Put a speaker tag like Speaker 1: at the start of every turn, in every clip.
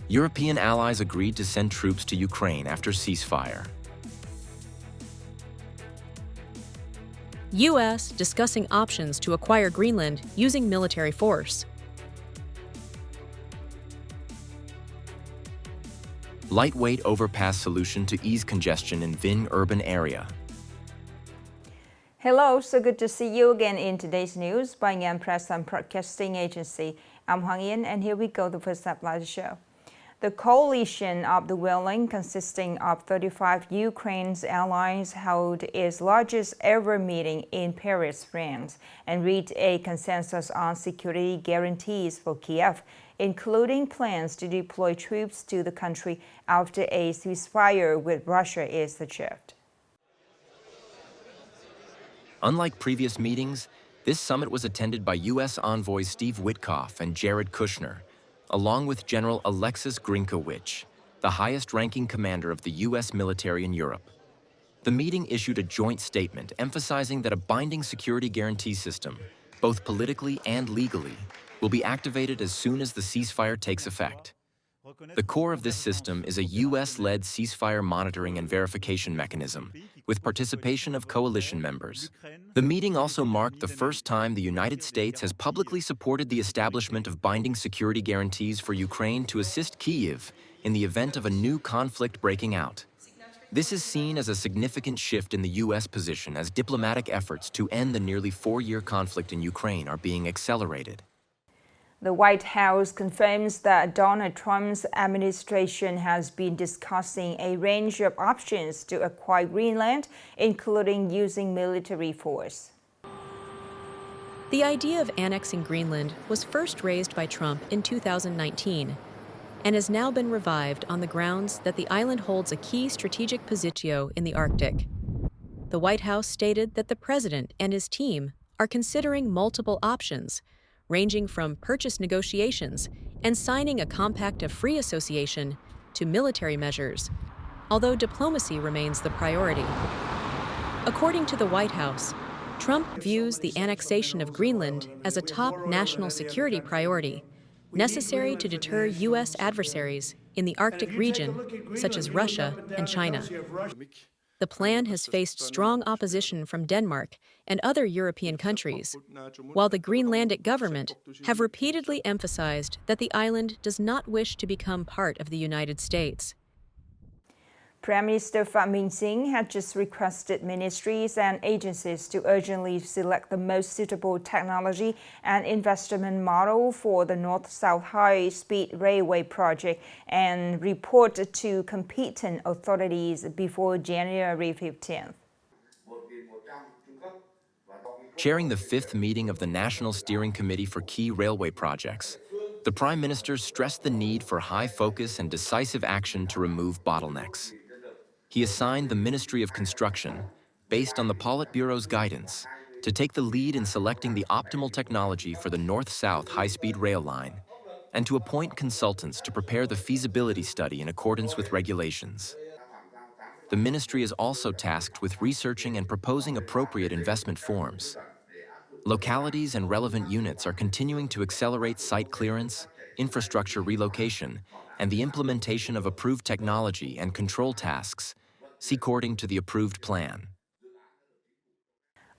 Speaker 1: European allies agreed to send troops to Ukraine after ceasefire.
Speaker 2: U.S. discussing options to acquire Greenland using military force.
Speaker 1: Lightweight overpass solution to ease congestion in Vinh urban area.
Speaker 3: Hello, so good to see you again in today's news by Nghệ Press and Broadcasting Agency. I'm Hoàng Yên, and here we go, the first step of the show. The coalition of the willing, consisting of 35 Ukraine's allies, held its largest ever meeting in Paris, France, and reached a consensus on security guarantees for Kiev, including plans to deploy troops to the country after a ceasefire with Russia is achieved.
Speaker 1: Unlike previous meetings, this summit was attended by U.S. envoys Steve Witkoff and Jared Kushner, along with General Alexis Grinkowicz, the highest-ranking commander of the U.S. military in Europe. The meeting issued a joint statement emphasizing that a binding security guarantee system, both politically and legally, will be activated as soon as the ceasefire takes effect. The core of this system is a U.S.-led ceasefire monitoring and verification mechanism, with participation of coalition members. The meeting also marked the first time the United States has publicly supported the establishment of binding security guarantees for Ukraine to assist Kyiv in the event of a new conflict breaking out. This is seen as a significant shift in the U.S. position as diplomatic efforts to end the nearly 4-year conflict in Ukraine are being accelerated.
Speaker 3: The White House confirms that Donald Trump's administration has been discussing a range of options to acquire Greenland, including using military force.
Speaker 2: The idea of annexing Greenland was first raised by Trump in 2019 and has now been revived on the grounds that the island holds a key strategic positio in the Arctic. The White House stated that the president and his team are considering multiple options, ranging from purchase negotiations and signing a compact of free association to military measures, although diplomacy remains the priority. According to the White House, Trump views the annexation of Greenland as a top national security priority, necessary to deter U.S. adversaries in the Arctic region, such as Russia and China. The plan has faced strong opposition from Denmark and other European countries, while the Greenlandic government have repeatedly emphasized that the island does not wish to become part of the United States.
Speaker 3: Prime Minister Phạm Minh Chính had just requested ministries and agencies to urgently select the most suitable technology and investment model for the North-South high-speed railway project and report to competent authorities before January 15th.
Speaker 1: Chairing the 5th meeting of the National Steering Committee for Key Railway Projects, the Prime Minister stressed the need for high focus and decisive action to remove bottlenecks. He assigned the Ministry of Construction, based on the Politburo's guidance, to take the lead in selecting the optimal technology for the North-South high-speed rail line, and to appoint consultants to prepare the feasibility study in accordance with regulations. The ministry is also tasked with researching and proposing appropriate investment forms. Localities and relevant units are continuing to accelerate site clearance, infrastructure relocation, and the implementation of approved technology and control tasks, according to the approved plan.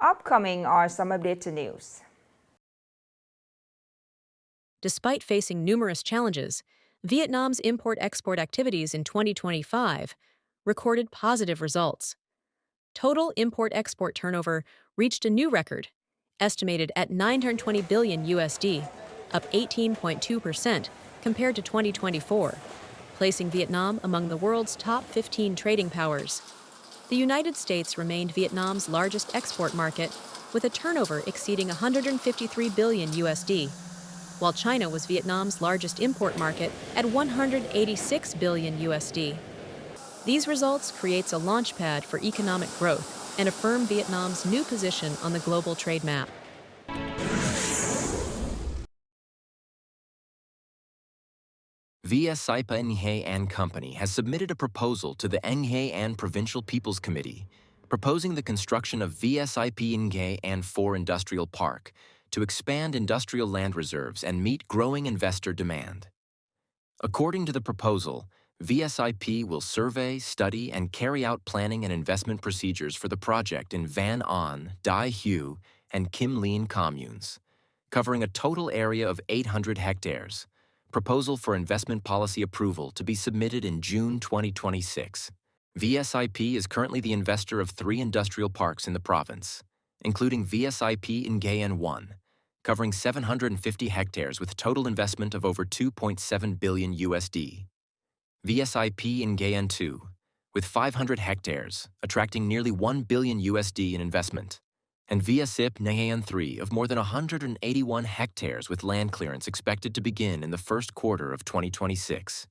Speaker 3: Upcoming are some updated news.
Speaker 2: Despite facing numerous challenges, Vietnam's import-export activities in 2025 recorded positive results. Total import-export turnover reached a new record, estimated at $920 billion USD, up 18.2% compared to 2024, placing Vietnam among the world's top 15 trading powers. The United States remained Vietnam's largest export market, with a turnover exceeding $153 billion USD, while China was Vietnam's largest import market at $186 billion USD. These results creates a launchpad for economic growth and affirm Vietnam's new position on the global trade map.
Speaker 1: Via Saipa Nghệ An Company has submitted a proposal to the Nghệ An Provincial People's Committee, proposing the construction of VSIP Nghệ An 4 Industrial Park to expand industrial land reserves and meet growing investor demand. According to the proposal, VSIP will survey, study, and carry out planning and investment procedures for the project in Van On, Dai Hue, and Kim Lean communes, covering a total area of 800 hectares. Proposal for investment policy approval to be submitted in June 2026. VSIP is currently the investor of 3 industrial parks in the province, including VSIP in Nghệ An 1, covering 750 hectares with total investment of over 2.7 billion USD. VSIP in Nghệ An 2, with 500 hectares, attracting nearly 1 billion USD in investment. And VSIP Nghệ An 3 of more than 181 hectares with land clearance expected to begin in the first quarter of 2026.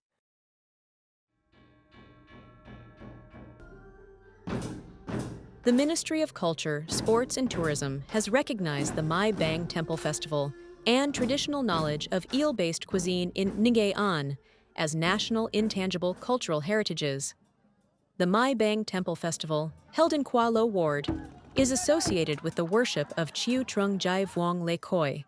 Speaker 2: The Ministry of Culture, Sports and Tourism has recognized the Mai Bang Temple Festival and traditional knowledge of eel-based cuisine in Nghệ An as national intangible cultural heritages. The Mai Bang Temple Festival, held in Qua Lo Ward, is associated with the worship of Chiu Trung Jai Vuong Le Khoi,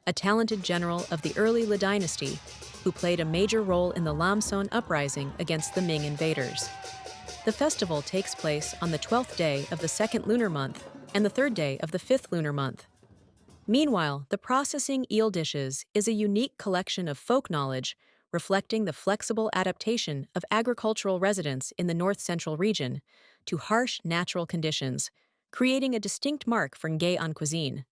Speaker 2: a talented general of the early Le Dynasty who played a major role in the Lam Son uprising against the Ming invaders. The festival takes place on the 12th day of the 2nd lunar month and the 3rd day of the 5th lunar month. Meanwhile, the processing eel dishes is a unique collection of folk knowledge reflecting the flexible adaptation of agricultural residents in the north-central region to harsh natural conditions, creating a distinct mark for Nghệ An cuisine.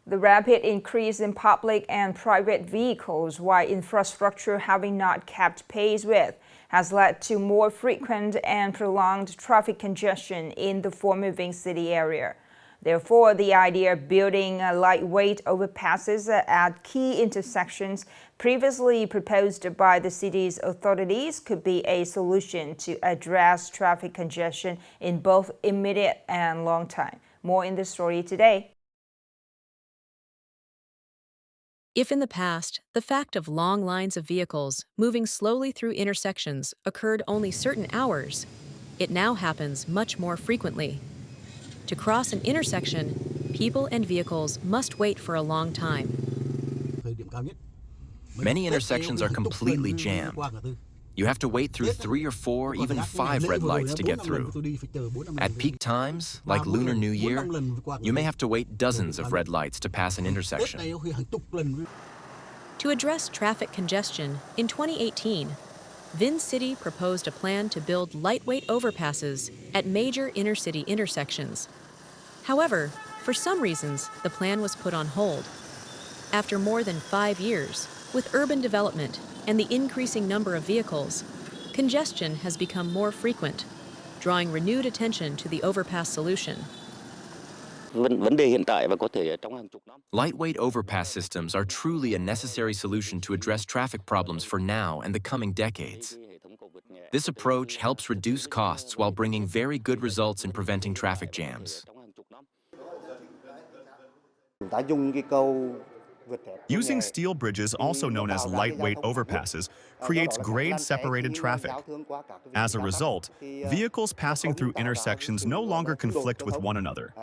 Speaker 3: The rapid increase in public and private vehicles, while infrastructure having not kept pace with, has led to more frequent and prolonged traffic congestion in the former Vinh city area. Therefore, the idea of building lightweight overpasses at key intersections previously proposed by the city's authorities could be a solution to address traffic congestion in both immediate and long time. More in the story today.
Speaker 2: If in the past, the fact of long lines of vehicles moving slowly through intersections occurred only certain hours, it now happens much more frequently. To cross an intersection, people and vehicles must wait for a long time.
Speaker 1: Many intersections are completely jammed. You have to wait through 3 or 4, even 5 red lights to get through. At peak times, like Lunar New Year, you may have to wait dozens of red lights to pass an intersection.
Speaker 2: To address traffic congestion, in 2018, Vinh City proposed a plan to build lightweight overpasses at major inner-city intersections. However, for some reasons, the plan was put on hold. After more than 5 years, with urban development and the increasing number of vehicles, congestion has become more frequent, drawing renewed attention to the overpass solution.
Speaker 1: Lightweight overpass systems are truly a necessary solution to address traffic problems for now and the coming decades. This approach helps reduce costs while bringing very good results in preventing traffic jams.
Speaker 4: Using steel bridges, also known as lightweight overpasses, creates grade-separated traffic. As a result, vehicles passing through intersections no longer conflict with one another.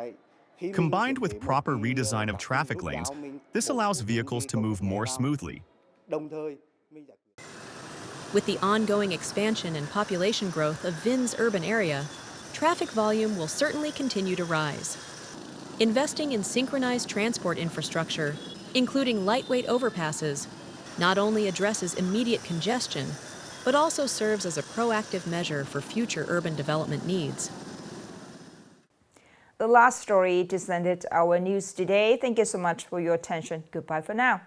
Speaker 4: Combined with proper redesign of traffic lanes, this allows vehicles to move more smoothly.
Speaker 2: With the ongoing expansion and population growth of Vinh's urban area, traffic volume will certainly continue to rise. Investing in synchronized transport infrastructure, including lightweight overpasses, not only addresses immediate congestion, but also serves as a proactive measure for future urban development needs.
Speaker 3: The last story just ended our news today. Thank you so much for your attention. Goodbye for now.